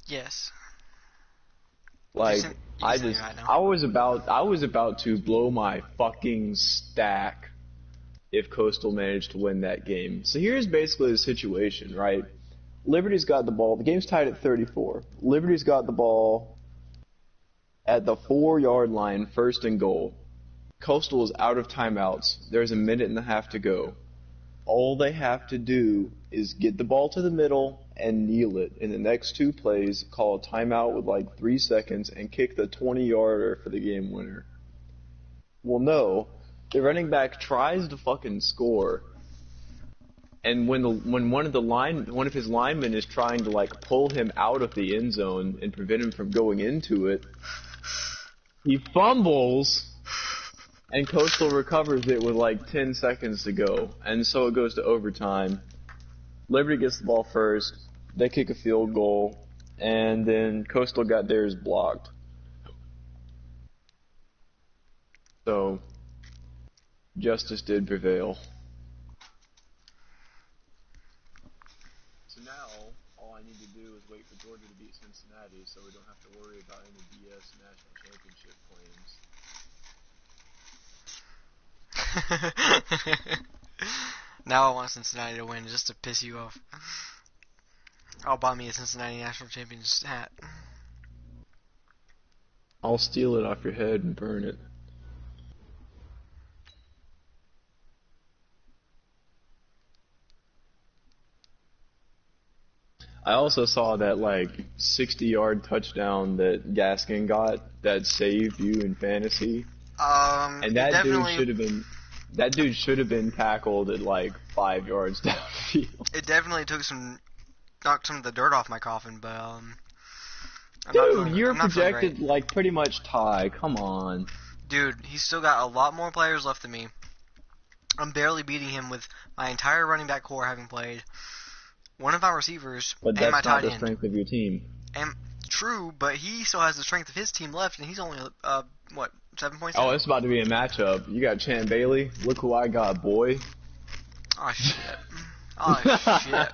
Yes. Like, You can send me right now. I was about to blow my fucking stack if Coastal managed to win that game. So here's basically the situation, right? Liberty's got the ball. The game's tied at 34. Liberty's got the ball at the 4-yard line, first and goal. Coastal is out of timeouts. There's a minute and a half to go. All they have to do is get the ball to the middle and kneel it. In the next 2 plays, call a timeout with like 3 seconds and kick the 20-yarder for the game winner. Well, no. The running back tries to fucking score, and when one of his linemen is trying to like pull him out of the end zone and prevent him from going into it, he fumbles, and Coastal recovers it with like 10 seconds to go, and so it goes to overtime. Liberty gets the ball first, they kick a field goal, and then Coastal got theirs blocked. So justice did prevail. So now, all I need to do is wait for Georgia to beat Cincinnati so we don't have to worry about any BS national championship claims. Now I want Cincinnati to win just to piss you off. I'll buy me a Cincinnati National Champions hat. I'll steal it off your head and burn it. I also saw that like 60-yard touchdown that Gaskin got that saved you in fantasy. And that dude should have been tackled at like 5 yards downfield. It definitely knocked some of the dirt off my coffin, but dude, you're projected like pretty much tie. Come on. Dude, he's still got a lot more players left than me. I'm barely beating him with my entire running back core having played. One of our receivers and my tight end. But that's not the strength of your team. And true, but he still has the strength of his team left, and he's only what, 7 points? Oh, it's about to be a matchup. You got Chan Bailey. Look who I got, boy. Oh shit. Oh shit.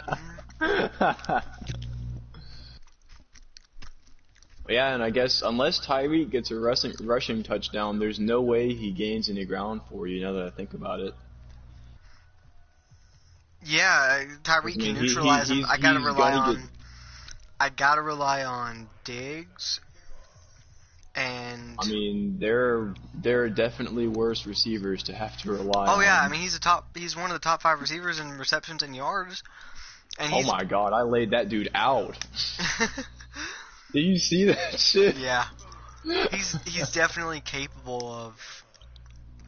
Yeah, and I guess unless Tyreek gets a rushing touchdown, there's no way he gains any ground for you. Now that I think about it. Yeah, Tyreek can neutralize him. I gotta rely on Diggs, and I mean there are definitely worse receivers to have to rely on. Oh yeah, I mean he's one of the top 5 receivers in receptions and yards. And oh my god, I laid that dude out. Did you see that shit? Yeah, he's definitely capable of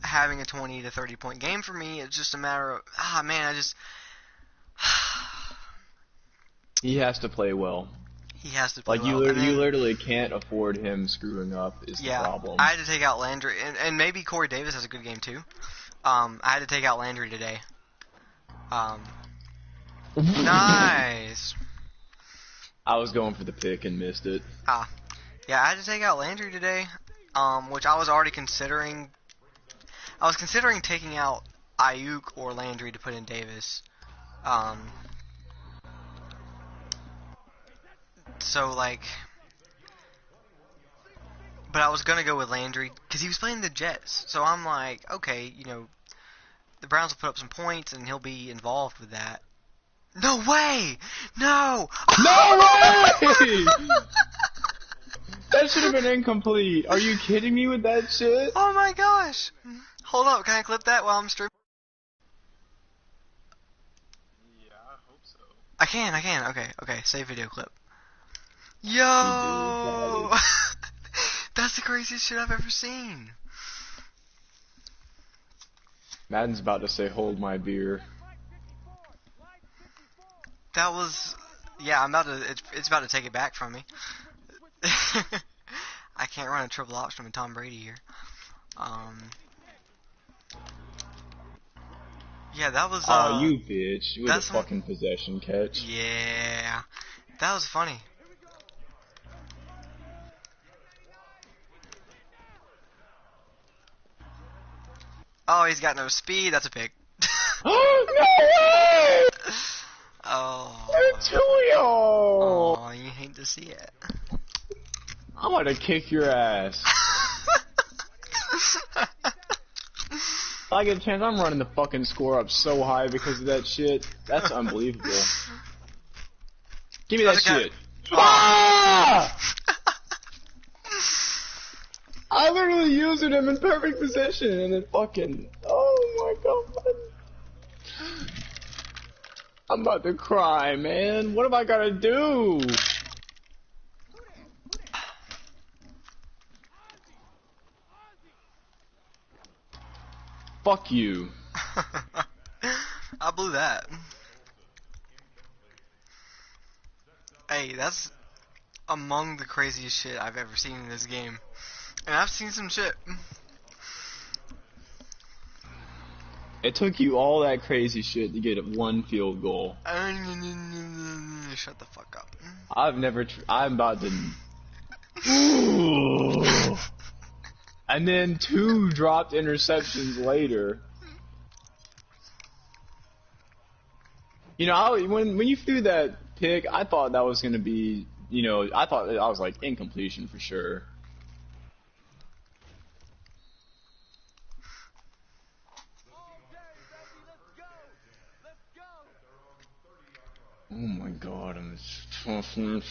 having a 20 to 30 point game for me. It's just a matter of he has to play well. He has to play well. You literally can't afford him screwing up is the problem. I had to take out Landry, and maybe Corey Davis has a good game too. I had to take out Landry today. Nice. I was going for the pick and missed it. Yeah, I had to take out Landry today, which I was already considering. I was considering taking out Ayuk or Landry to put in Davis. So like, but I was gonna go with Landry because he was playing the Jets. So I'm like, okay, you know, the Browns will put up some points and he'll be involved with that. No way! No! No way! That should have been incomplete. Are you kidding me with that shit? Oh my gosh! Hold up, can I clip that while I'm streaming? Yeah, I hope so. I can. Okay, save video clip. Yo! That's the craziest shit I've ever seen. Madden's about to say, hold my beer. That was, yeah, it's about to take it back from me. I can't run a triple option with Tom Brady here. Yeah, that was, oh, you bitch. With a fucking possession catch. Yeah. That was funny. Oh, he's got no speed. That's a pick. Oh, no way! Oh. Antonio! Oh, you hate to see it. I'm gonna kick your ass. If I get a chance, I'm running the fucking score up so high because of that shit. That's unbelievable. Give me that shit. Ah! I literally used him in perfect position and then fucking. Oh my god. I'm about to cry, man. What have I gotta do? Fuck you. I blew that. Hey, that's among the craziest shit I've ever seen in this game. And I've seen some shit. It took you all that crazy shit to get one field goal. Shut the fuck up. I'm about to. And then 2 dropped interceptions later. You know, when you threw that pick, I thought that was gonna be, you know, I was like incompletion for sure. Oh my god, I'm fucking.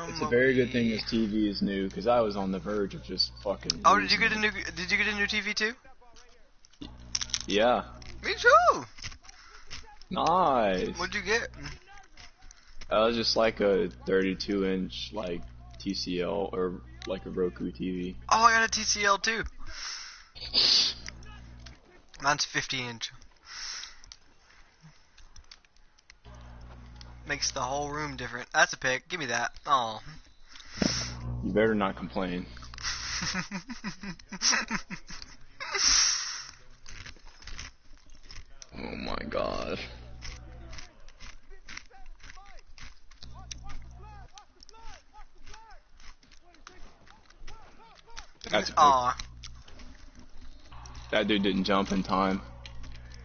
It's a very good thing this TV is new, because I was on the verge of just fucking. Oh, did you get a new TV too? Yeah. Me too. Nice. What'd you get? That was just like a 32-inch like TCL or like a Roku TV. Oh, I got a TCL too. Mine's 50-inch. Makes the whole room different. That's a pick. Give me that. Oh. You better not complain. Oh my god. That's a pick. Aw. That dude didn't jump in time.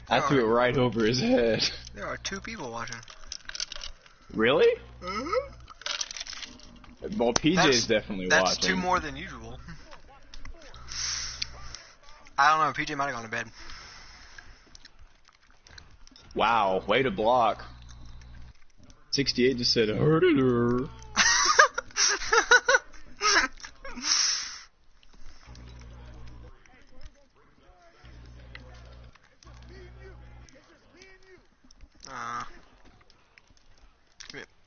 I threw it right over his head. There are 2 people watching. Really? Well, PJ's definitely watching. That's 2 more than usual. I don't know. PJ might have gone to bed. Wow, way to block. 68 just said, "Heard it her."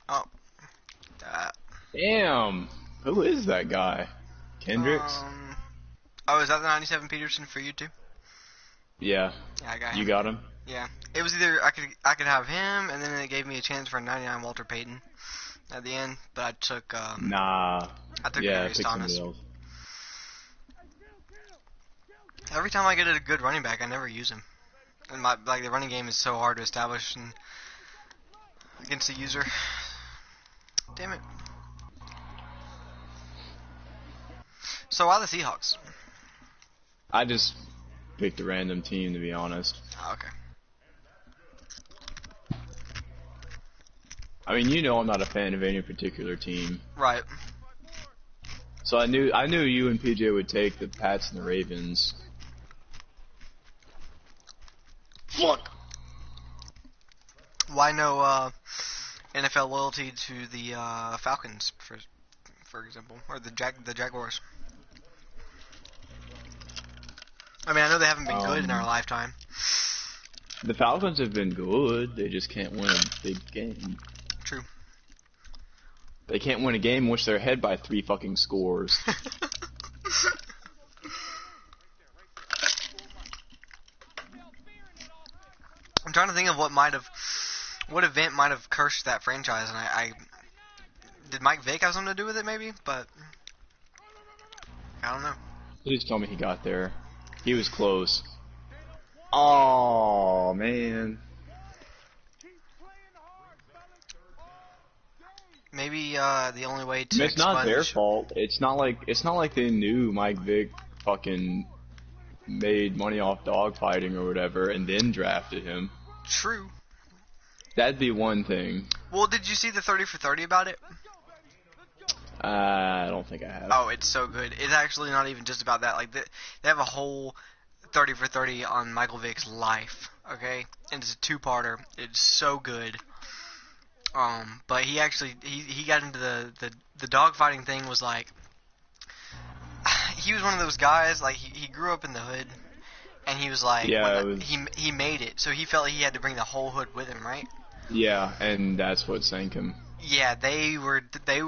Oh. That. Damn. Who is that guy? Kendricks? Oh, is that the 97 Peterson for you too? Yeah. Yeah, I got him. You got him? Yeah. It was either I could have him, and then it gave me a chance for a 99 Walter Payton at the end, but I took Nah. I took Yeah, Marius pick Thomas. somebody else. Every time I get a good running back, I never use him. And the running game is so hard to establish and against the user. Damn it. So why the Seahawks? I just picked a random team, to be honest. Oh, okay. I mean, you know I'm not a fan of any particular team. Right. So I knew you and PJ would take the Pats and the Ravens. Fuck! Why no NFL loyalty to the Falcons, for example, or the Jaguars? I mean, I know they haven't been good in our lifetime. The Falcons have been good. They just can't win a big game. True. They can't win a game in which they're ahead by 3 fucking scores. I'm trying to think of what event might have cursed that franchise, and I did Mike Vick have something to do with it, maybe? But I don't know. Please tell me he got there. He was close. Oh man. Maybe the only way to It's not their fault. It's not like they knew Mike Vick fucking made money off dogfighting or whatever and then drafted him. True. That'd be one thing. Well, did you see the 30 for 30 about it? I don't think I have. Oh, it's so good. It's actually not even just about that. Like they have a whole 30 for 30 on Michael Vick's life. Okay, and it's a two-parter. It's so good. But he actually he got into the dogfighting thing. Was like he was one of those guys. Like he grew up in the hood, and he was like he made it. So he felt he had to bring the whole hood with him, right? Yeah, and that's what sank him. Yeah, they were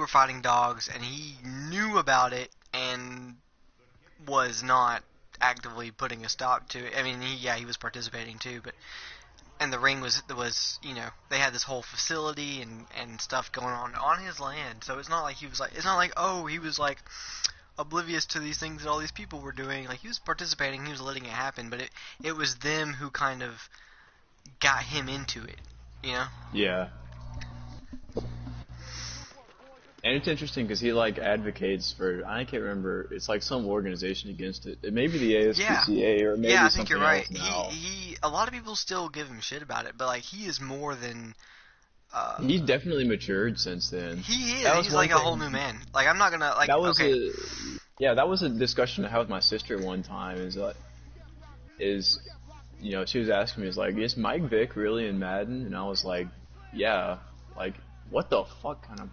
fighting dogs, and he knew about it and was not actively putting a stop to it. I mean, he was participating too, but and the ring was they had this whole facility and stuff going on his land. So it's not like he was like oblivious to these things that all these people were doing. Like he was participating, he was letting it happen, but it was them who kind of got him into it, you know? Yeah. And it's interesting because he like advocates for, I can't remember, it's like some organization against it. It may be the ASPCA or maybe I something think you're right. Else now. A lot of people still give him shit about it, but like he is more than. He's definitely matured since then. He is. He's like a whole new man. Like I'm not gonna like. That was okay. that was a discussion I had with my sister one time. She was asking me, is Mike Vick really in Madden? And I was like, yeah. Like, what the fuck kind of.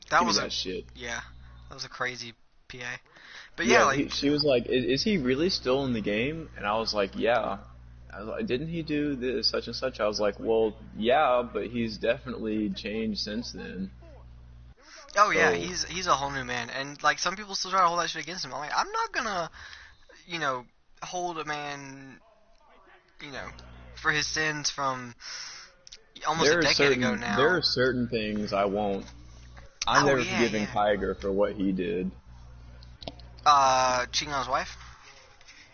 That shit. Yeah, that was a crazy PA. But yeah, she was like, "Is he really still in the game?" And I was like, "Yeah." I was like, "Didn't he do this such and such?" I was like, "Well, yeah, but he's definitely changed since then." Oh yeah, he's a whole new man, and like some people still try to hold that shit against him. I'm like, I'm not gonna, hold a man, for his sins from almost a decade ago now. There are certain things I won't. I'm never forgiving Tiger for what he did. Cheating on his wife?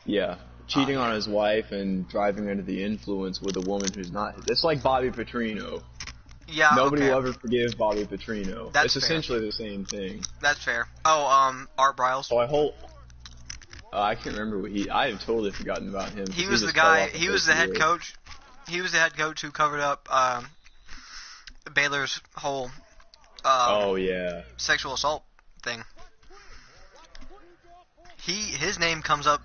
Yeah. Cheating on his wife and driving under the influence with a woman who's not. It's like Bobby Petrino. Yeah, Nobody will ever forgive Bobby Petrino. That's fair. Essentially the same thing. That's fair. Oh, Art Briles. So I can't remember I have totally forgotten about him. He was the guy. He was the head coach. He was the head coach who covered up Baylor's whole. Sexual assault thing. His name came up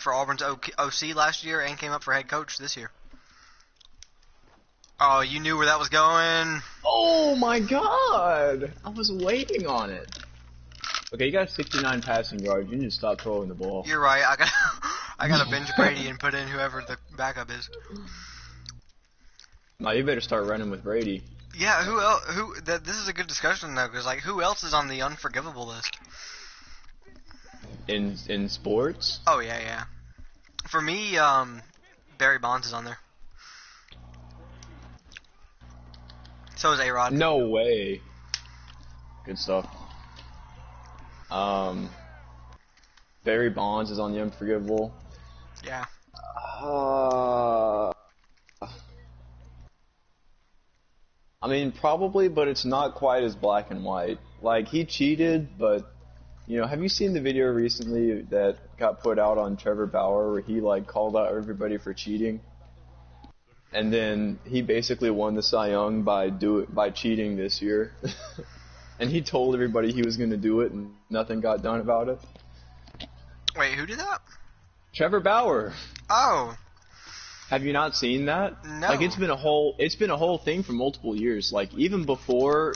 for Auburn's OC last year and came up for head coach this year. Oh, you knew where that was going. Oh my god! I was waiting on it. Okay, you got 69 passing yards. You need to stop throwing the ball. You're right. I got to bench Brady and put in whoever the backup is. No, you better start running with Brady. Yeah, who else? This is a good discussion though, because like, who else is on the unforgivable list? In sports? Oh yeah. For me, Barry Bonds is on there. So is A-Rod. No way. Good stuff. Barry Bonds is on the unforgivable. Yeah. I mean, probably, but it's not quite as black and white. Like, he cheated, but, have you seen the video recently that got put out on Trevor Bauer where he, like, called out everybody for cheating? And then he basically won the Cy Young by cheating this year. And he told everybody he was going to do it, and nothing got done about it. Wait, who did that? Trevor Bauer. Oh. Have you not seen that? No. Like, it's been a whole thing for multiple years. Like, even before.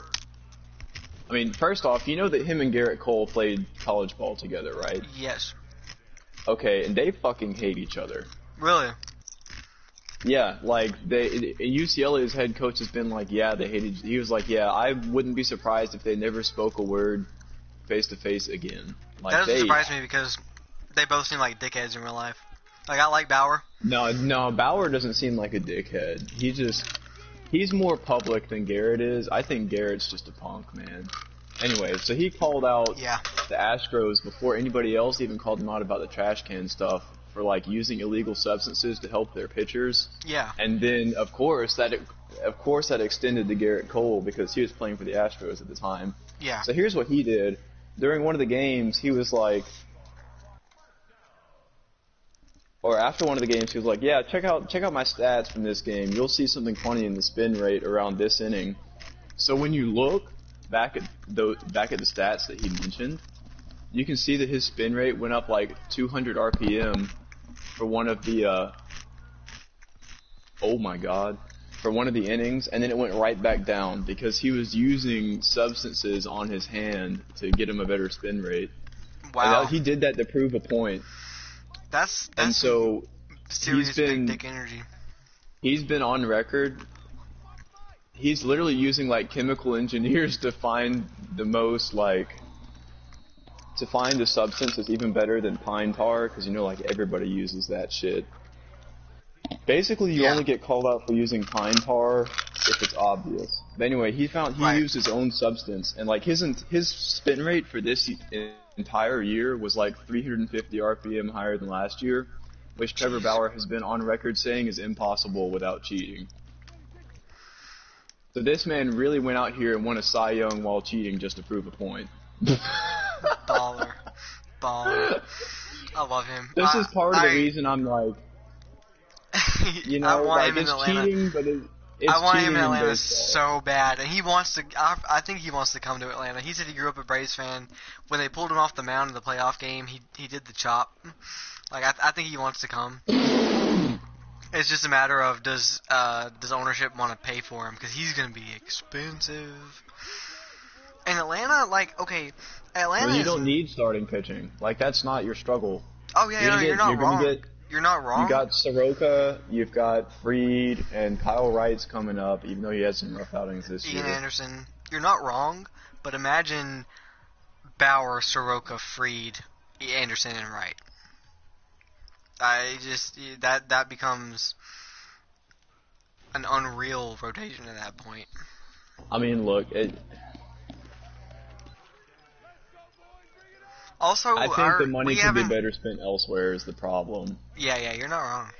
I mean, first off, you know that him and Garrett Cole played college ball together, right? Yes. Okay, and they fucking hate each other. Really? Yeah, like UCLA's head coach has been like, yeah, they hated. He was like, yeah, I wouldn't be surprised if they never spoke a word face to face again. Like, that doesn't surprise me because they both seem like dickheads in real life. Like, I like Bauer. No, Bauer doesn't seem like a dickhead. He's more public than Garrett is. I think Garrett's just a punk, man. Anyway, so he called out the Astros before anybody else even called them out about the trash can stuff for, like, using illegal substances to help their pitchers. Yeah. And then, of course, that extended to Garrett Cole because he was playing for the Astros at the time. Yeah. So here's what he did. During one of the games, he was like, or after one of the games, he was like, "Yeah, check out my stats from this game. You'll see something funny in the spin rate around this inning." So when you look back at the stats that he mentioned, you can see that his spin rate went up like 200 RPM for one of the oh my god, for one of the innings, and then it went right back down because he was using substances on his hand to get him a better spin rate. Wow. And he did that to prove a point. That's And so serious big dick energy. He's been on record. He's literally using like chemical engineers to find the most to find a substance that's even better than pine tar, because you know like everybody uses that shit. Basically, you only get called out for using pine tar if it's obvious. But anyway, he used his own substance, and like his spin rate for this entire year was like 350 RPM higher than last year, which Trevor Bauer has been on record saying is impossible without cheating. So this man really went out here and won a Cy Young while cheating just to prove a point. Baller. I love him. This is part of the reason I'm like, you know, I want like him in it's Atlanta. cheating, but it's I want cheating him in Atlanta baseball. so bad, and he wants to. I think he wants to come to Atlanta. He said he grew up a Braves fan. When they pulled him off the mound in the playoff game, he did the chop. Like I think he wants to come. It's just a matter of does ownership want to pay for him, because he's gonna be expensive. And Atlanta, like, okay, Atlanta. Well, you don't need starting pitching. Like that's not your struggle. Oh yeah, you're not wrong. You're not wrong. You got Soroka, you've got Fried, and Kyle Wright's coming up, even though he had some rough outings this year. Ian Anderson. You're not wrong, but imagine Bauer, Soroka, Fried, Anderson, and Wright. That becomes an unreal rotation at that point. I mean, look, Also, I think the money can be better spent elsewhere is the problem. Yeah, you're not wrong.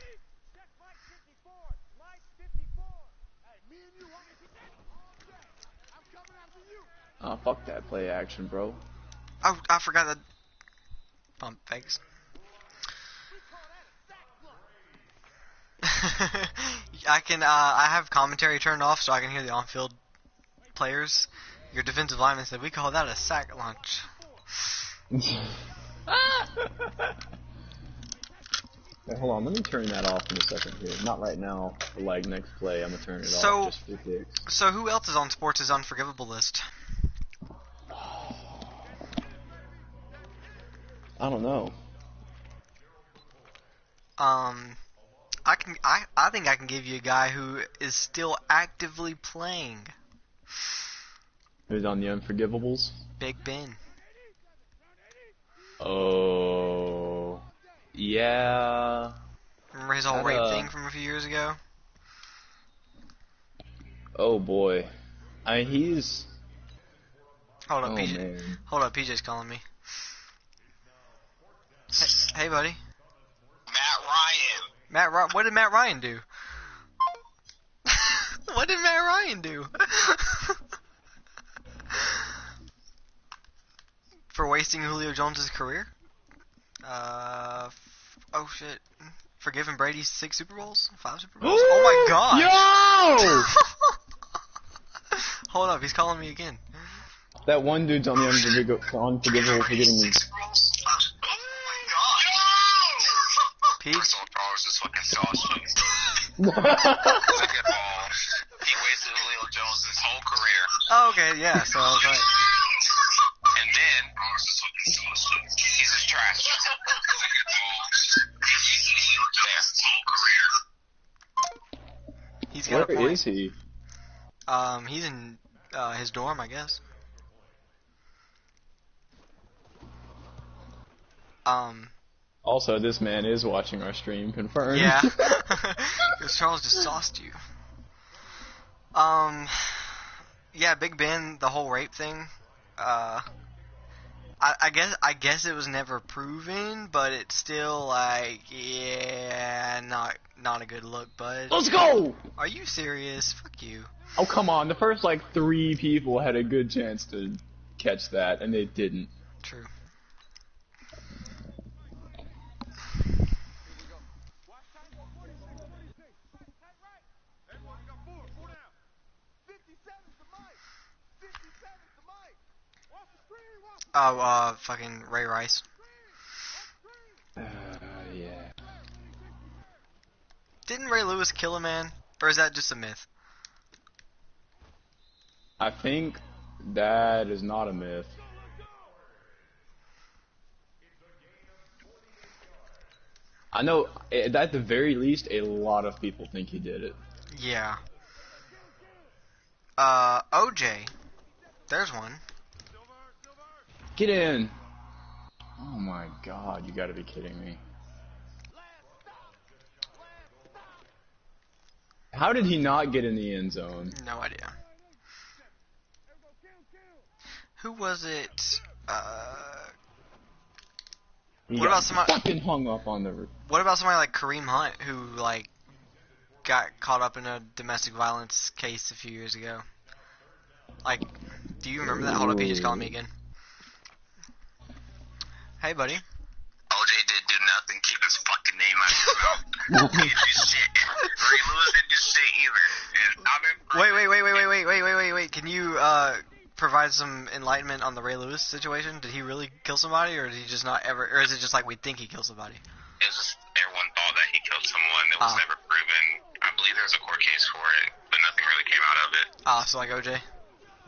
Oh, fuck that play action, bro. Oh, I forgot that. Pump fakes. I have commentary turned off so I can hear the on-field players. Your defensive lineman said, "We call that a sack lunch." Wait, hold on, let me turn that off in a second here. Not right now, but like next play, I'm gonna turn it off just for kicks. So who else is on Sports' unforgivable list? I don't know. I think I can give you a guy who is still actively playing. Who's on the unforgivables? Big Ben. Oh, yeah. Remember his whole rape thing from a few years ago? Oh boy. I mean, he's... Hold up, oh, PJ. Man. Hold up, PJ's calling me. Hey, buddy. Matt Ryan. What did Matt Ryan do? What did Matt Ryan do? For wasting Julio Jones' career? Oh shit. For giving Brady 6 Super Bowls? 5 Super Bowls? Oh my god! Yo! Hold up, he's calling me again. That one dude's on the unforgivable for getting me. Pete? Charles is fucking saucy. Second of all, he wasted Julio Jones' whole career. Oh, okay, yeah, so I was like... And then, he's just trash. He's got a point. Where is he? He's in his dorm, I guess. Also, this man is watching our stream, confirmed. Yeah. Because Charles just sauced you. Yeah, Big Ben, the whole rape thing. I guess it was never proven, but it's still like, yeah, not a good look, bud. Let's go! Are you serious? Fuck you. Oh, come on. The first, 3 people had a good chance to catch that, and they didn't. True. Oh, fucking Ray Rice. Yeah. Didn't Ray Lewis kill a man? Or is that just a myth? I think that is not a myth. I know, at the very least, a lot of people think he did it. Yeah. OJ. There's one. Get in! Oh my god, you gotta be kidding me. How did he not get in the end zone? No idea. Who was it? He What got about somebody? fucking hung up on the... What about somebody like Kareem Hunt, who like got caught up in a domestic violence case a few years ago? Like, do you remember that? Hold up, he just called me again. Hey, buddy. OJ did do nothing. Keep his fucking name out of your mouth. He didn't do shit. Ray Lewis didn't do shit either. And Wait. Can you provide some enlightenment on the Ray Lewis situation? Did he really kill somebody, or did he just not ever? Or is it just like we think he killed somebody? It was just everyone thought that he killed someone. It was never proven. I believe there was a court case for it, but nothing really came out of it. So like OJ.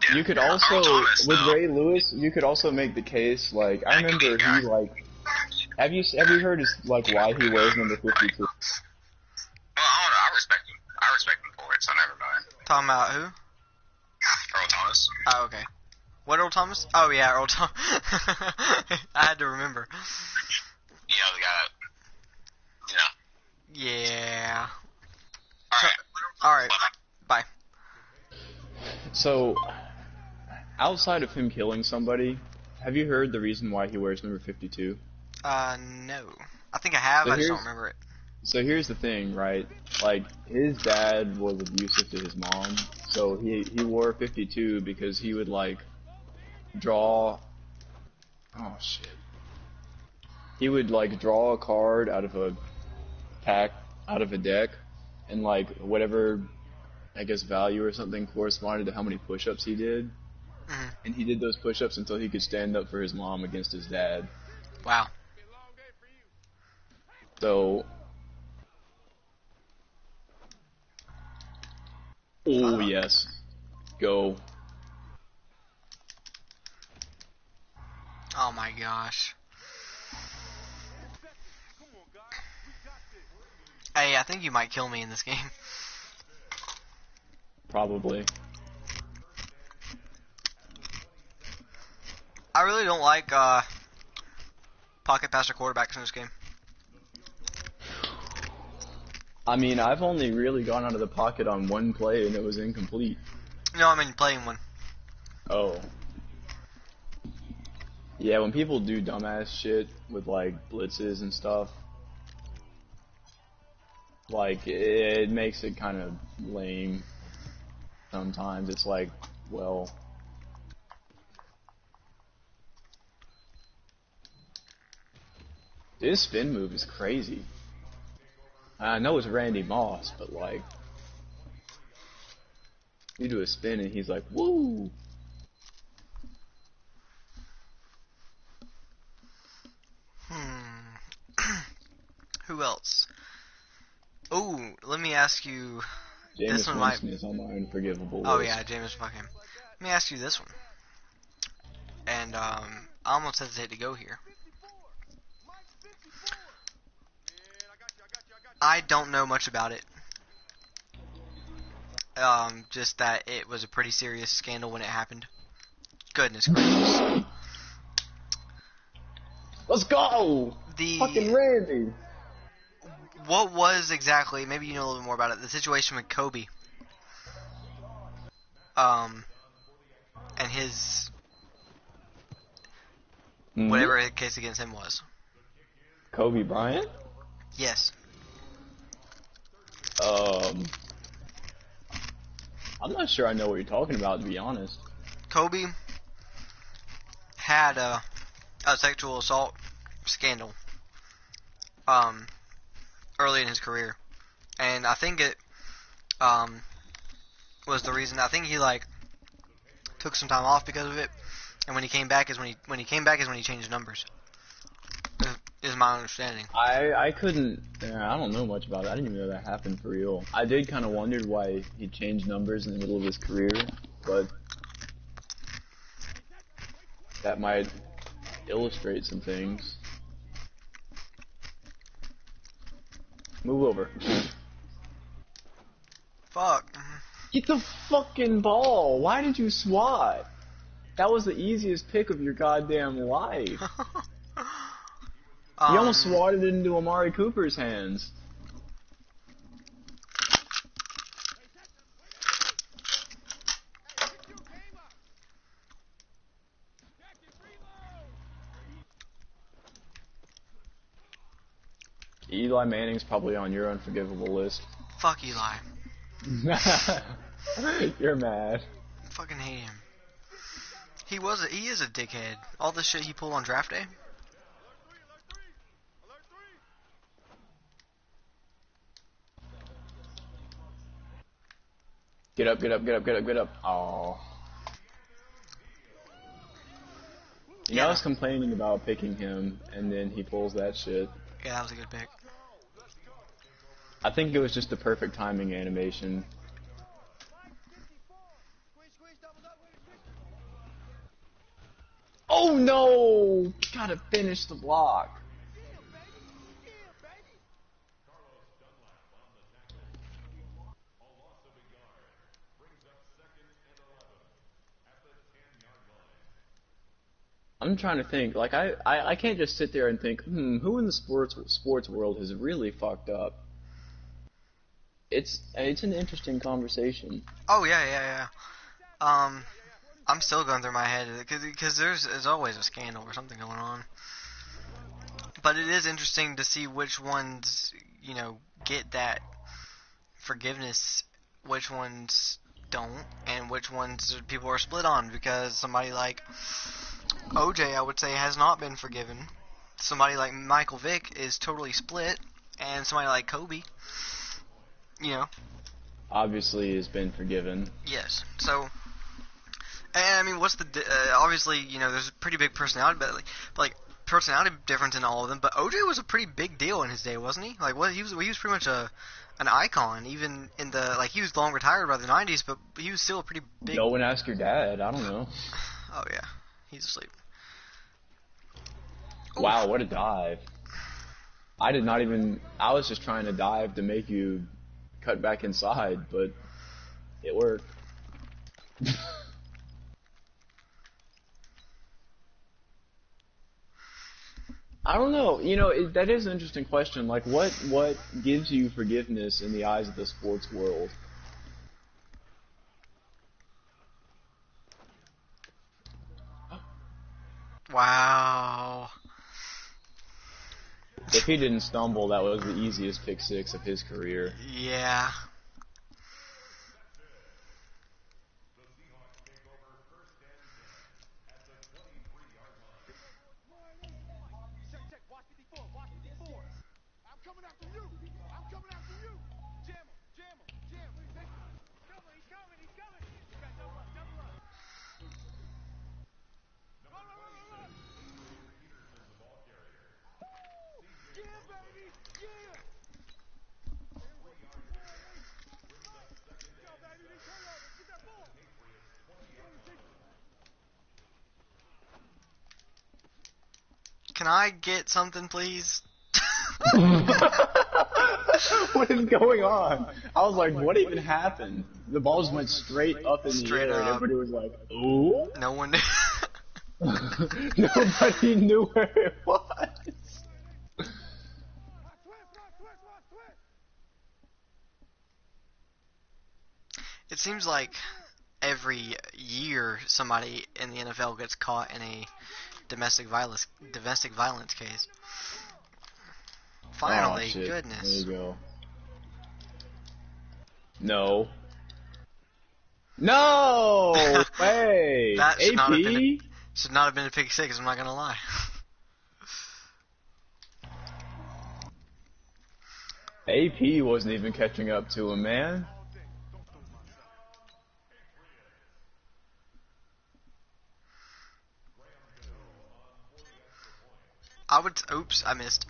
Yeah. You could Earl also, Thomas, with though. Ray Lewis, you could also make the case, like, I That could be remember a guy. he, like, have you heard his, like, why he wears number 52? Well, I don't know. I respect him. I respect him for it, so never mind. Talking about who? Earl Thomas. Oh, okay. What Earl Thomas? Oh yeah, Earl Thomas. I had to remember. Yeah, we got it. Yeah. Alright. Alright. Bye. So, outside of him killing somebody, have you heard the reason why he wears number 52? No. I think I have, So I just don't here's- remember it. So here's the thing, right? Like, his dad was abusive to his mom, so he wore 52 because he would, like, draw... Oh, shit. He would, like, draw a card out of a pack, out of a deck, and, like, whatever, I guess, value or something corresponded to how many push-ups he did. Mhm. And he did those push-ups until he could stand up for his mom against his dad. Wow. So... Oh, yes. Go. Oh my gosh. Hey, I think you might kill me in this game. Probably. I really don't like pocket passer quarterbacks in this game. I mean, I've only really gone out of the pocket on one play and it was incomplete. No, I mean playing one. Oh. Yeah, when people do dumbass shit with, like, blitzes and stuff, like, it makes it kind of lame. Sometimes it's like, well... This spin move is crazy. I know it's Randy Moss, but like, you do a spin and he's like, woo! Who else? Oh, let me ask you. Jameis one might- Winston is on my unforgivable Oh list. yeah, James fucking. Let me ask you this one. And I almost hesitate to go here. I don't know much about it. Just that it was a pretty serious scandal when it happened. Goodness gracious. Let's go! Fucking Randy! What was exactly, maybe you know a little bit more about it, the situation with Kobe. And his, whatever the case against him was. Kobe Bryant? Yes. I'm not sure I know what you're talking about, to be honest. Kobe had a sexual assault scandal early in his career, and I think it was the reason. I think he like took some time off because of it, And when he came back is when he changed numbers. Is my understanding. I couldn't. I don't know much about that. I didn't even know that happened for real. I did kind of wondered why he changed numbers in the middle of his career, but that might illustrate some things. Move over. Fuck. Get the fucking ball. Why did you swat? That was the easiest pick of your goddamn life. You almost swatted it into Amari Cooper's hands. Eli Manning's probably on your unforgivable list. Fuck Eli. You're mad. Fucking hate him. He is a dickhead. All the shit he pulled on draft day. Get up, get up, get up, get up, get up. Oh. You know, I was complaining about picking him, and then he pulls that shit. Yeah, that was a good pick. I think it was just the perfect timing animation. Oh no! Gotta finish the block. I'm trying to think. Like I can't just sit there and think, who in the sports world has really fucked up? It's an interesting conversation. Oh yeah. I'm still going through my head because there's always a scandal or something going on. But it is interesting to see which ones, you know, get that forgiveness, which ones don't, and which ones people are split on. Because somebody like OJ, I would say, has not been forgiven. Somebody like Michael Vick is totally split, and somebody like Kobe, you know, obviously has been forgiven. Yes. So, and I mean, what's the obviously, you know, there's a pretty big personality, but personality difference in all of them. But OJ was a pretty big deal in his day, wasn't he? Like, what he was pretty much an icon, even in the he was long retired by the '90s, but he was still a pretty big. Go and ask your dad. I don't know. Oh yeah, he's asleep. Wow, what a dive! I did not even. I was just trying to dive to make you cut back inside, but it worked. I don't know. You know, that is an interesting question. Like, what gives you forgiveness in the eyes of the sports world? Wow. If he didn't stumble, that was the easiest pick six of his career. Yeah. Can I get something, please? What is going on? I was like, what even happened? The ball just went straight up in the air, and everybody was like, ooh? No one knew. Nobody knew where it was. It seems like every year somebody in the NFL gets caught in a domestic violence case. Finally, oh, goodness. There you go. No. No way. That should AP not have been a pick six. I'm not gonna lie. AP wasn't even catching up to him, man. I would. Oops, I missed.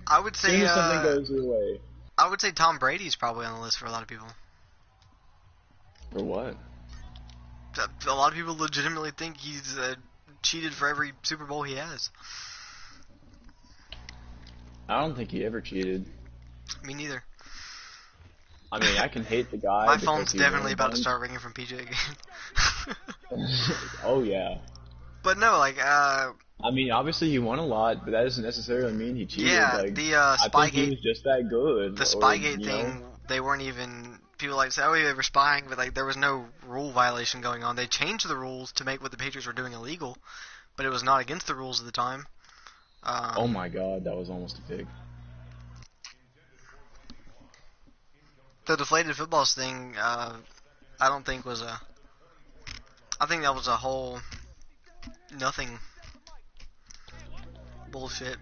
I would As soon say. as something goes your way. I would say Tom Brady's probably on the list for a lot of people. For what? A lot of people legitimately think he's cheated for every Super Bowl he has. I don't think he ever cheated. Me neither. I mean, I can hate the guy. My because phone's he definitely won a about to bunch. start ringing from PJ again. Oh yeah. But no, like, I mean, obviously he won a lot, but that doesn't necessarily mean he cheated. yeah, Like, the I think he Spygate, was just that good. the or, Spygate you thing, know. they weren't even. People like say, oh, they were spying, but like there was no rule violation going on. They changed the rules to make what the Patriots were doing illegal, but it was not against the rules at the time. Oh my god, that was almost a pig. The deflated footballs thing, I don't think was a. I think that was a whole nothing bullshit.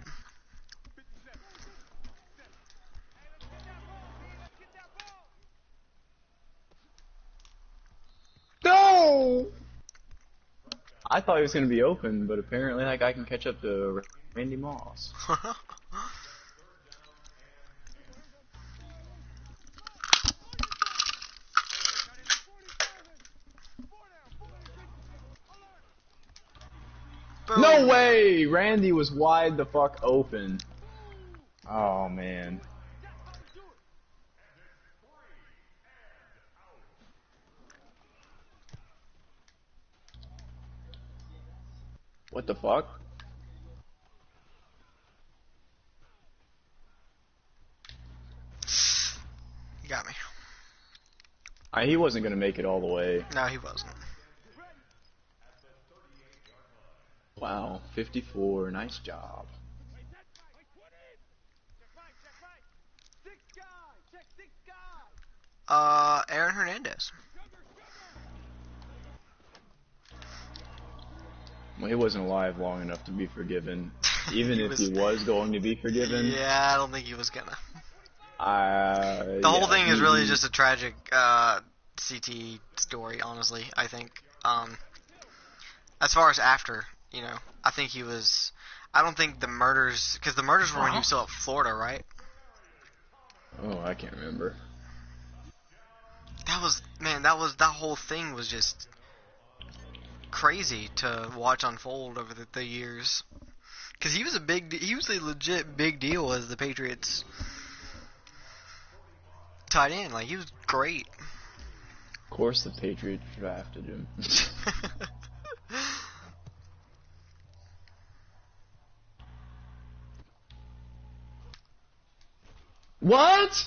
No! I thought he was going to be open, but apparently that guy can catch up to Randy Moss. No way! Randy was wide the fuck open. Oh man. What the fuck? You got me. He wasn't gonna make it all the way. No, he wasn't. Wow, 54, nice job. Aaron Hernandez. Well, he wasn't alive long enough to be forgiven. Even He if was- he was going to be forgiven. Yeah, I don't think he was gonna. The The whole thing is really just a tragic CT story, honestly. I think. As far as after, you know, I think he was. I don't think the murders, because the murders were when he was still at Florida, right? Oh, I can't remember. That whole thing was just crazy to watch unfold over the years. Because he was a legit big deal as the Patriots tight end. Like, he was great. Of course the Patriots drafted him. What?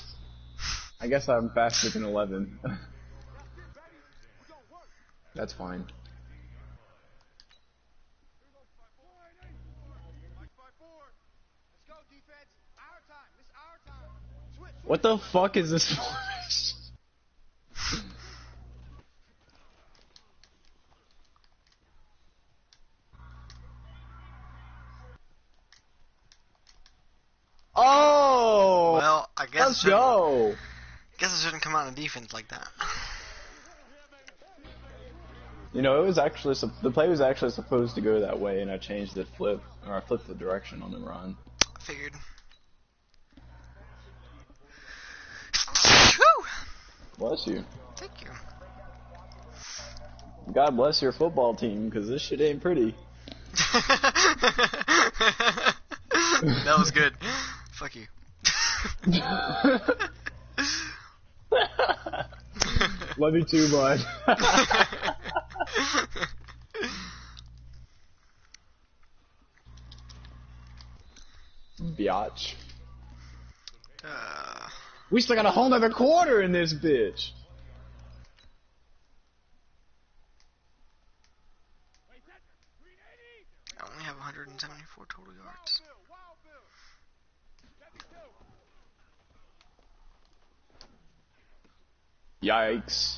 I guess I'm faster than 11. That's fine. What the fuck is this formation? Oh! Well, I guess Let's go! Guess it shouldn't come out in defense like that. You know, it was actually the play was actually supposed to go that way, and I changed the flip, or I flipped the direction on the run. I figured. Whew! Bless you. Thank you. God bless your football team, because this shit ain't pretty. That was good. Fuck you. Love you too, bud. Biatch. We still got a whole nother quarter in this bitch. I only have 174 total yards. Yikes.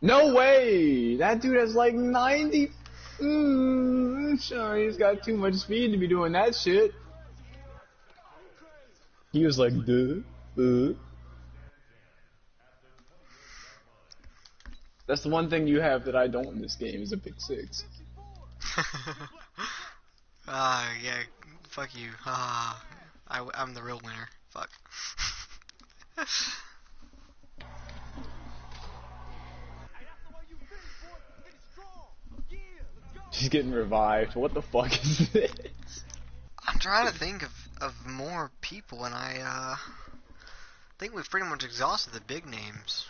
No way! That dude has like 90... sure, he's got too much speed to be doing that shit. He was like, duh. That's the one thing you have that I don't in this game, is a pick six. Yeah, fuck you. I'm the real winner. Fuck. He's getting revived. What the fuck is this? I'm trying to think of more people, and I think we've pretty much exhausted the big names.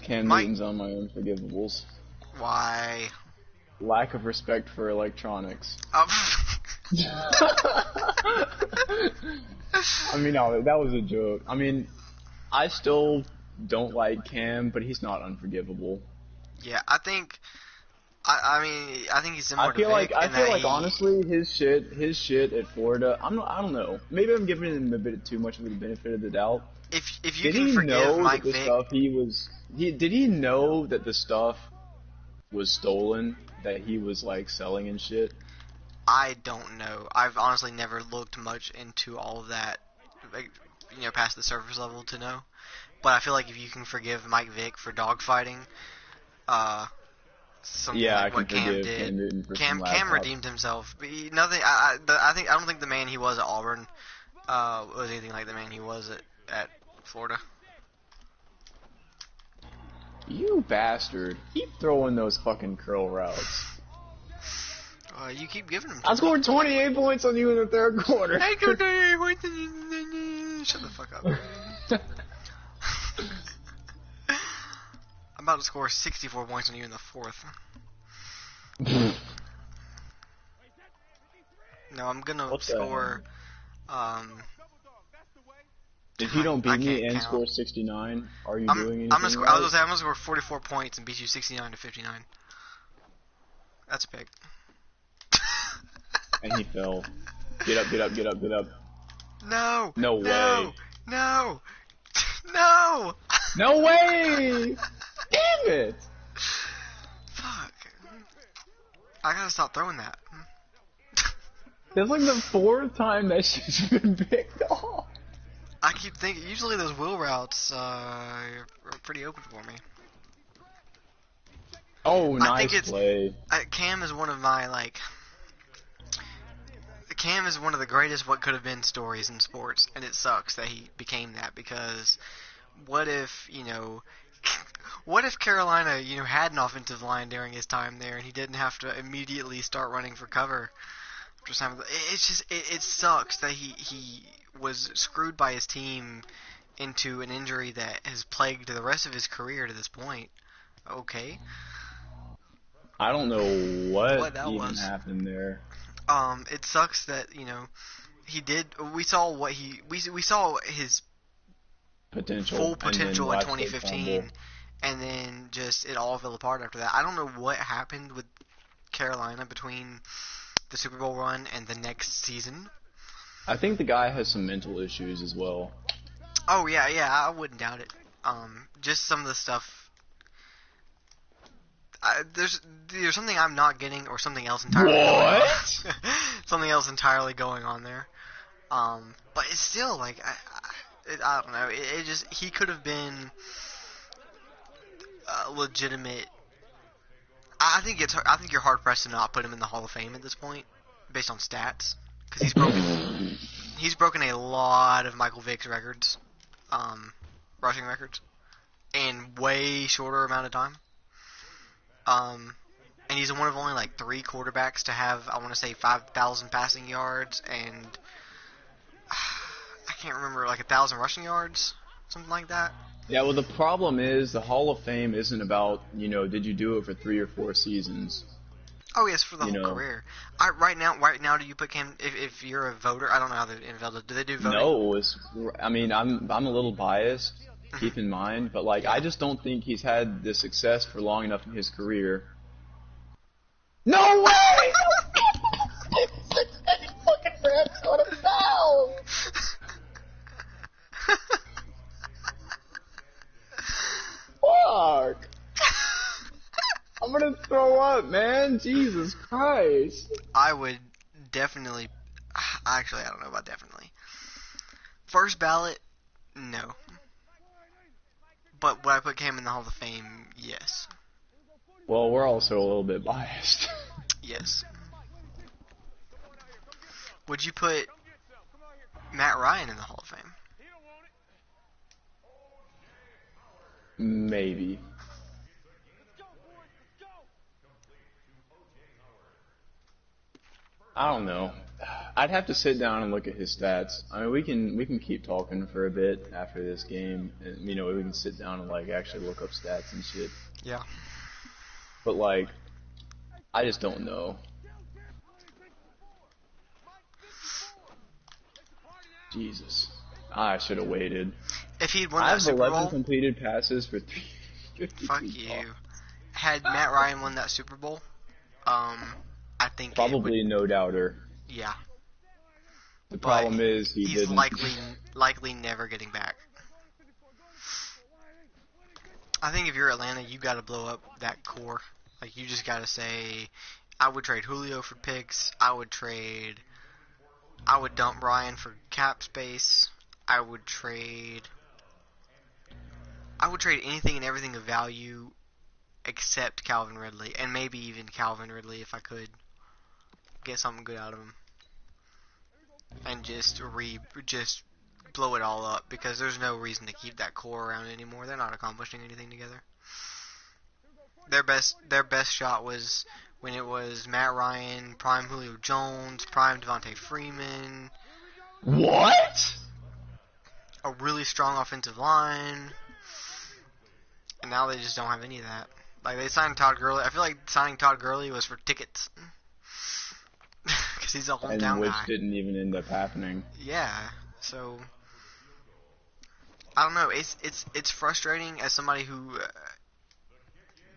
Cam Newton's on my unforgivables. Why? Lack of respect for electronics. Oh. I mean, no, that was a joke. I mean, I still don't like Cam, but he's not unforgivable. Yeah, I think. I mean, I think he's similar I feel to Vic. like honestly, his shit at Florida. I don't know. Maybe I'm giving him a bit too much of the benefit of the doubt. If you Did can he forgive know Mike that the Vick, stuff did he know that the stuff was stolen, that he was like selling and shit? I don't know. I've honestly never looked much into all of that, like, past the surface level to know. But I feel like if you can forgive Mike Vick for dogfighting, something Yeah, like I what can Cam forgive did, Cam Newton for some Cam laptops. redeemed himself. But nothing. I don't think the man he was at Auburn was anything like the man he was at Florida. You bastard. Keep throwing those fucking curl routes. You keep giving him. I scored 28 points on you in the third quarter. Shut the fuck up. I'm about to score 64 points on you in the fourth. No, I'm gonna score. If you don't beat me and count. score 69, are you doing anything? I'm gonna score 44 points and beat you 69 to 59. That's big. And he fell. Get up, get up, get up, get up. No. No way. No. No. No. No way! Damn it! Fuck. I gotta stop throwing that. That's like the fourth time that shit's been picked off. I keep thinking, usually those wheel routes are pretty open for me. Oh, nice play. Cam is one of my, Cam is one of the greatest what could have been stories in sports, and it sucks that he became that, because what if Carolina, had an offensive line during his time there, and he didn't have to immediately start running for cover? It sucks that he was screwed by his team into an injury that has plagued the rest of his career to this point. Okay. I don't know what that even was. happened there. It sucks that he did. We saw we saw his full potential in 2015, and then just it all fell apart after that. I don't know what happened with Carolina between the Super Bowl run and the next season. I think the guy has some mental issues as well. Oh yeah, I wouldn't doubt it. Just some of the stuff. There's something I'm not getting, or something else entirely. What? Something else entirely going on there. But it's still I don't know. It just, he could have been legitimate. I think you're hard pressed to not put him in the Hall of Fame at this point, based on stats, because he's broken a lot of Michael Vick's records, rushing records, in way shorter amount of time. And he's one of only 3 quarterbacks to have, I want to say, 5,000 passing yards and I can't remember, 1,000 rushing yards, something like that. Yeah, well, the problem is the Hall of Fame isn't about, did you do it for 3 or 4 seasons? Oh, yes, for the whole career. Right now, do you put Cam, if you're a voter, I don't know how the NFL does, do they do voting? No, I'm a little biased, keep in mind, but I just don't think he's had the success for long enough in his career. No way! Fucking Rams got a foul! Fuck! I'm gonna throw up, man. Jesus Christ. I would definitely. Actually, I don't know about definitely. First ballot, no. But would I put Cam in the Hall of Fame? Yes. Well, we're also a little bit biased. Yes. Would you put Matt Ryan in the Hall of Fame? Maybe. I don't know. I'd have to sit down and look at his stats. I mean, we can keep talking for a bit after this game, and we can sit down and like actually look up stats and shit. Yeah. But like, I just don't know. Jesus, I should have waited. If he'd won I that have Super 11 Bowl, completed passes for 352 fuck you. Had Matt Ryan won that Super Bowl, I think it Probably would, no doubter. yeah. The But problem is he he's didn't. likely never getting back. I think if you're Atlanta, you got to blow up that core. Like you just got to say, I would trade Julio for picks. I would dump Ryan for cap space. I would trade anything and everything of value except Calvin Ridley, and maybe even Calvin Ridley if I could get something good out of him, and just blow it all up because there's no reason to keep that core around anymore. They're not accomplishing anything together. Their best shot was when it was Matt Ryan, prime Julio Jones, prime Devontae Freeman, What? a really strong offensive line, and now they just don't have any of that. Like they signed Todd Gurley. I feel like signing Todd Gurley was for tickets because he's a And hometown which guy. didn't even end up happening. Yeah, so I don't know. It's frustrating as somebody who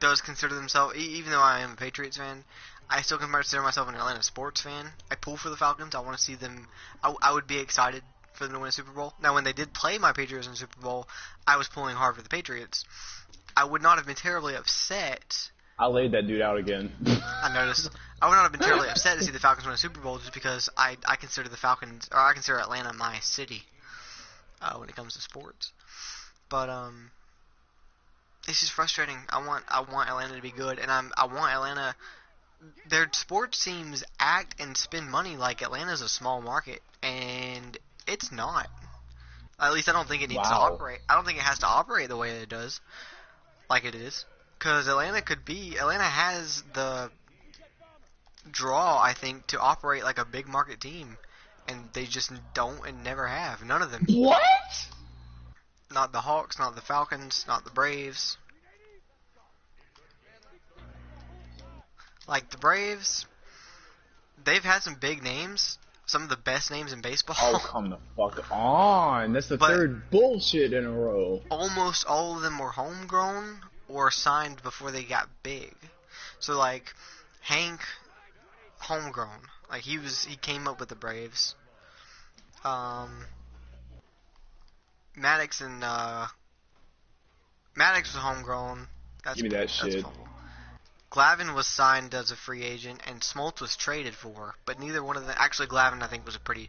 does consider themselves, even though I am a Patriots fan, I still consider myself an Atlanta sports fan. I pull for the Falcons. I want to see them. I would be excited for them to win a Super Bowl. Now, when they did play my Patriots in the Super Bowl, I was pulling hard for the Patriots. I would not have been terribly upset. I laid that dude out again. I noticed. I would not have been terribly upset to see the Falcons win a Super Bowl just because I consider the Falcons, or I consider Atlanta my city when it comes to sports. But it's just frustrating. I want Atlanta to be good, and I want Atlanta. Their sports teams act and spend money like Atlanta's a small market, and it's not. At least I don't think it needs to Wow. operate. I don't think it has to operate the way it does, like it is. Because Atlanta has the draw, I think, to operate like a big market team, and they just don't and never have. None of them. What? Not the Hawks, not the Falcons, not the Braves. Like the Braves, they've had some big names, some of the best names in baseball. Oh, come the fuck on. That's the But- third bullshit in a row. Almost all of them were homegrown or signed before they got big. So like Hank, homegrown. Like he came up with the Braves. Maddox was homegrown. That's, Give me that that's shit. fine. Glavin was signed as a free agent, and Smoltz was traded for, but neither one of them. Actually, Glavin I think was Glavin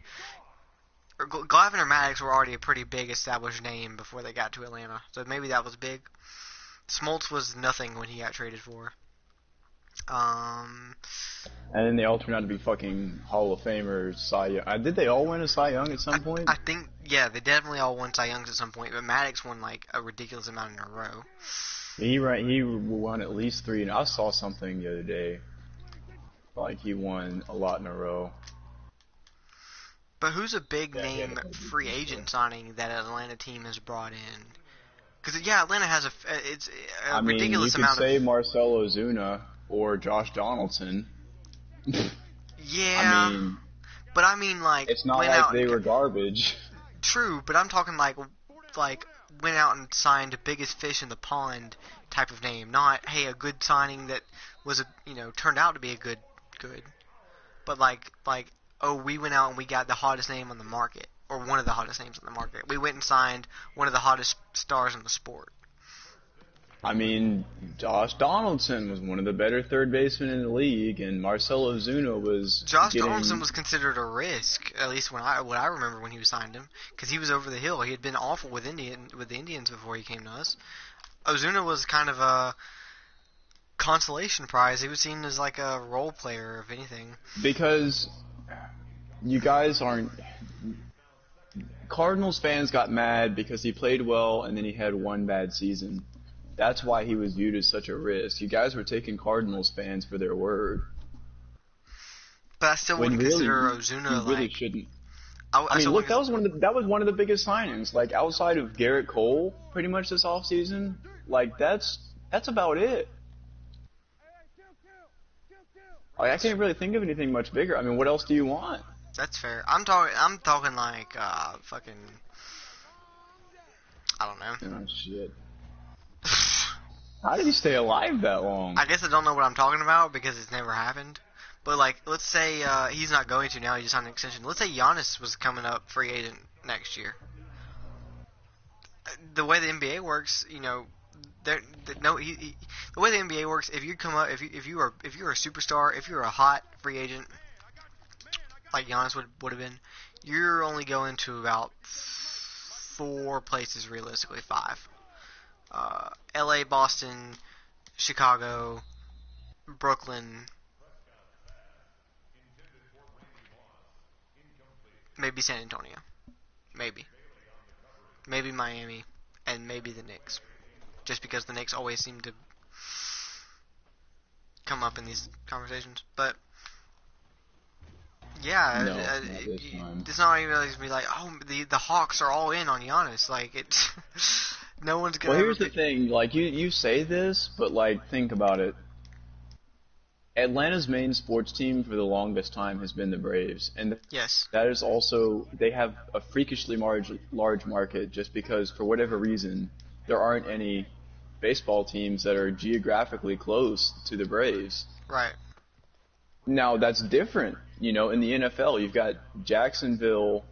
or Maddox were already a pretty big established name before they got to Atlanta, so maybe that was big. Smoltz was nothing when he got traded for. And then they all turned out to be fucking Hall of Famers, Cy Young. Did they all win a Cy Young at some point? I think, yeah, they definitely all won Cy Youngs at some point, but Maddox won like a ridiculous amount in a row. He won at least 3, and I saw something the other day. Like he won a lot in a row. But who's a big Yeah, name yeah, free agent signing that an Atlanta team has brought in? Because yeah, Atlanta has it's a I mean, you ridiculous could amount say of Marcell Ozuna or Josh Donaldson. yeah. I mean, but I mean like it's not went like out they and, were garbage. true, but I'm talking like went out and signed biggest fish in the pond type of name, not hey a good signing that was turned out to be a good, but like oh we went out and we got the hottest name on the market or one of the hottest names on the market. We went and signed one of the hottest stars in the sport. I mean, Josh Donaldson was one of the better third basemen in the league, and Marcell Ozuna was Josh getting... Donaldson was considered a risk, at least what I remember when he was signed him, because he was over the hill. He had been awful with the Indians before he came to us. Ozuna was kind of consolation prize. He was seen as like a role player, if anything. Because you guys aren't. Cardinals fans got mad because he played well and then he had one bad season. That's why he was viewed as such a risk. You guys were taking Cardinals fans for their word. But I still wouldn't consider Ozuna you really like. shouldn't. I mean, still look, wouldn't that was one of the biggest signings. Like outside of Garrett Cole, pretty much this offseason. Like that's about it. Like, I can't really think of anything much bigger. I mean, what else do you want? That's fair. I'm talking like fucking. I don't know. Oh shit. How did he stay alive that long? I guess I don't know what I'm talking about because it's never happened. But like, let's say he's not going to now. He just signed an extension. Let's say Giannis was coming up free agent next year. The way the NBA works, you know, the way the NBA works, if you come up, if you're a superstar, if you're a hot free agent, like Giannis would have been, you're only going to about 4 places realistically, 5. L.A., Boston, Chicago, Brooklyn, maybe San Antonio, maybe Miami, and maybe the Knicks, just because the Knicks always seem to come up in these conversations. But yeah, No, not this time. it's not even going to be like, oh, the Hawks are all in on Giannis. Like it's no one's gonna. Well, here's the thing. Like you say this, but like think about it. Atlanta's main sports team for the longest time has been the Braves, and Yes. that is also they have a freakishly large market just because for whatever reason there aren't any baseball teams that are geographically close to the Braves. Right. Now that's different, you know. In the NFL, you've got Jacksonville,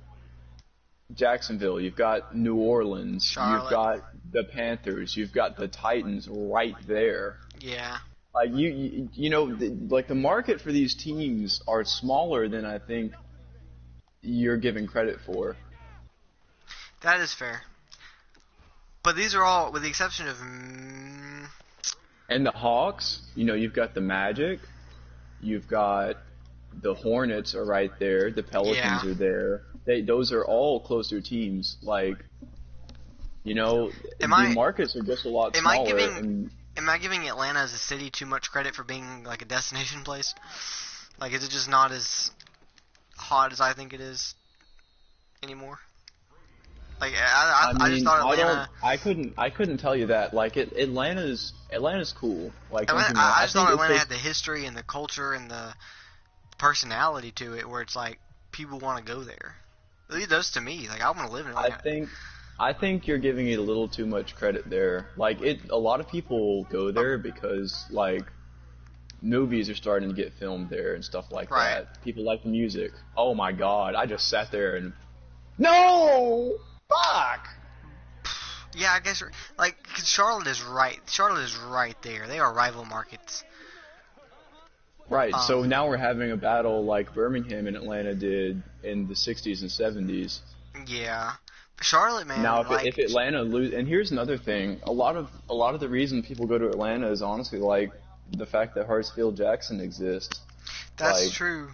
you've got New Orleans, Charlotte. you've got the Panthers, you've got the Titans right there. Yeah. Like you know, like the market for these teams are smaller than I think you're giving credit for. That is fair. But these are all, with the exception of. And the Hawks, you know, you've got the Magic, you've got the Hornets are right there, the Pelicans Yeah. are there. Those are all closer teams. Like, you know, the markets are just a lot am I smaller. giving- Am I giving Atlanta as a city too much credit for being like a destination place? Like, is it just not as hot as I think it is anymore? Like, I just thought Atlanta. I couldn't tell you that. Like, Atlanta's cool. Like, don't get me wrong. I just thought think Atlanta it's had the history and the culture and the personality to it, where it's like people want to go there. It does to me. Like, I want to live in Atlanta. I think you're giving it a little too much credit there. Like a lot of people go there because like movies are starting to get filmed there and stuff like Right. that. People like the music. Oh my god, I just sat there and no, fuck. Yeah, I guess like 'cause Charlotte is right. Charlotte is right there. They are rival markets. Right. So now we're having a battle like Birmingham and Atlanta did in the 60s and 70s. Yeah, Charlotte, man. Now, like, if Atlanta lose, and here's another thing, a lot of the reason people go to Atlanta is honestly like the fact that Hartsfield Jackson exists. that's like, true.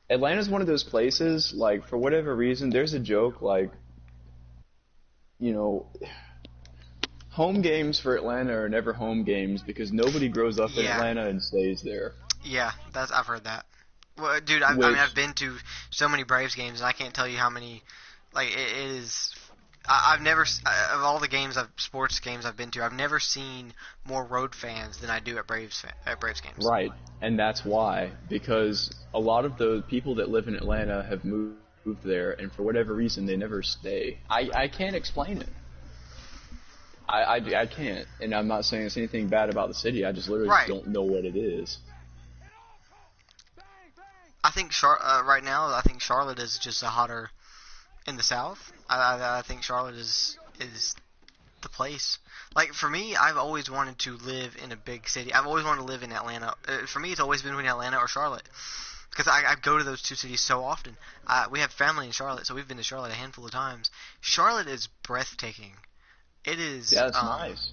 Atlanta's one of those places, like for whatever reason, there's a joke like, you know, home games for Atlanta are never home games because nobody grows up in Yeah. Atlanta and stays there. Yeah, I've heard that. Well, dude, I mean, I've been to so many Braves games, and I can't tell you how many. Like, it is. I've never, of all the sports games I've been to, I've never seen more road fans than I do at Braves games. Right, and that's why, because a lot of the people that live in Atlanta have moved there, and for whatever reason, they never stay. I can't explain it. I can't, and I'm not saying it's anything bad about the city. I just literally Right. don't know what it is. I think right now, I think Charlotte is just a hotter in the South. I think Charlotte is the place. Like, for me, I've always wanted to live in a big city. I've always wanted to live in Atlanta. For me, it's always been between Atlanta or Charlotte. Because I go to those two cities so often. We have family in Charlotte, so we've been to Charlotte a handful of times. Charlotte is breathtaking. It is. Yeah, it's nice.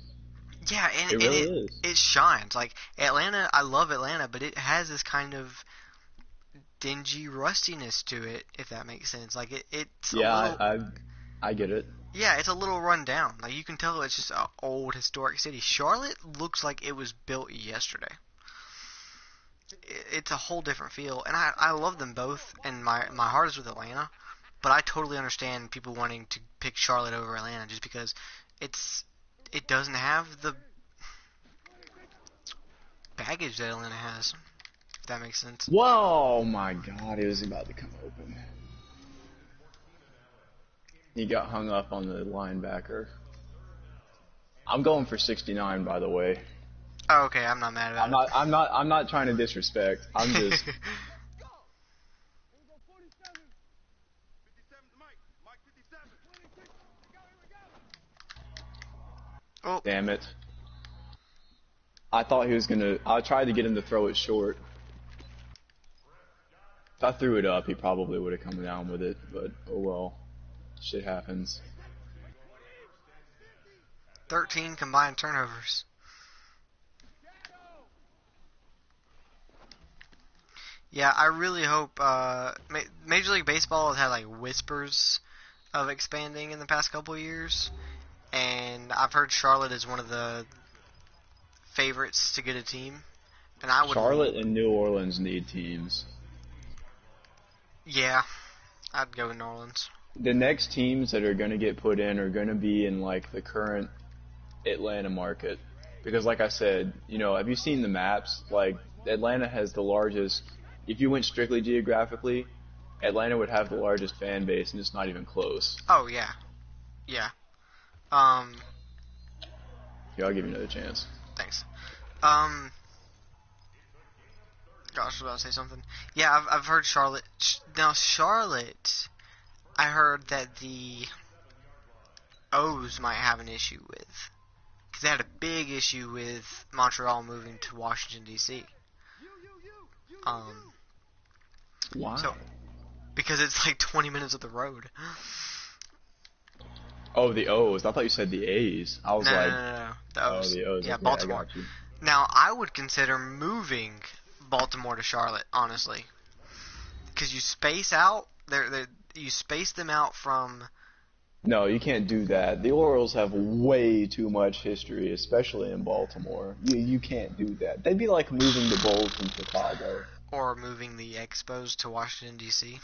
Yeah, It and really is. it shines. Like Atlanta, I love Atlanta, but it has this kind of dingy rustiness to it, if that makes sense. Like it's a Yeah, little, I get it. yeah, it's a little run down. Like you can tell it's just an old historic city. Charlotte looks like it was built yesterday. It's a whole different feel, and I love them both, and my heart is with Atlanta, but I totally understand people wanting to pick Charlotte over Atlanta just because it doesn't have the baggage that Atlanta has. If that makes sense. Whoa, my God, it was about to come open. He got hung up on the linebacker. I'm going for 69, by the way. Oh, okay, I'm not mad I'm about not. I'm not. I'm not trying to disrespect. I'm it. just. Oh, Damn it. I thought he was gonna. I tried to get him to throw it short. If I threw it up, he probably would have come down with it. But oh well. Shit happens. 13 combined turnovers. Yeah, I really hope Major League Baseball has had like whispers of expanding in the past couple of years, and I've heard Charlotte is one of the favorites to get a team, and I would, Charlotte and New Orleans need teams. yeah, I'd go New Orleans. The next teams that are gonna get put in are gonna be in like the current Atlanta market. Because like I said, have you seen the maps? Like Atlanta has the largest. If you went strictly geographically, Atlanta would have the largest fan base, and it's not even close. Oh yeah, yeah. Um, Here, I'll give you another chance. thanks. Gosh, I was about to say something. Yeah, I've heard Charlotte. Now Charlotte, I heard that the O's might have an issue with, because they had a big issue with Montreal moving to Washington D.C. Um, Why? so because it's like 20 minutes of the road. Oh, the O's. I thought you said the A's. I was No, no, like, no, no, no. The oh, O's. the O's. Yeah, Okay, Baltimore. I got you. Now I would consider moving Baltimore to Charlotte, honestly, because you space out. You space them out from. No, you can't do that. The Orioles have way too much history, especially in Baltimore. You can't do that. They'd be like moving the Bulls from Chicago. Or moving the Expos to Washington D.C.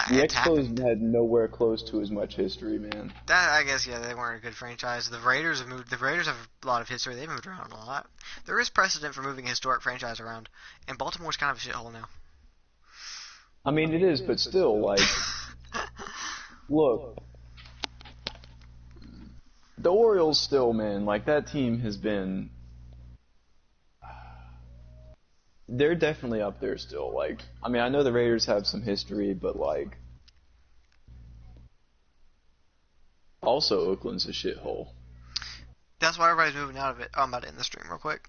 The It's happened. Expos had nowhere close to as much history, man. That I guess yeah, they weren't a good franchise. The Raiders have moved. The Raiders have a lot of history. They've moved around a lot. There is precedent for moving a historic franchise around, and Baltimore's kind of a shithole now. I mean, it is, but still, like, look, the Orioles still, man, like, that team has been. They're definitely up there still. Like, I mean, I know the Raiders have some history, but, like, also Oakland's a shithole. That's why everybody's moving out of it. Oh, I'm about to end the stream real quick.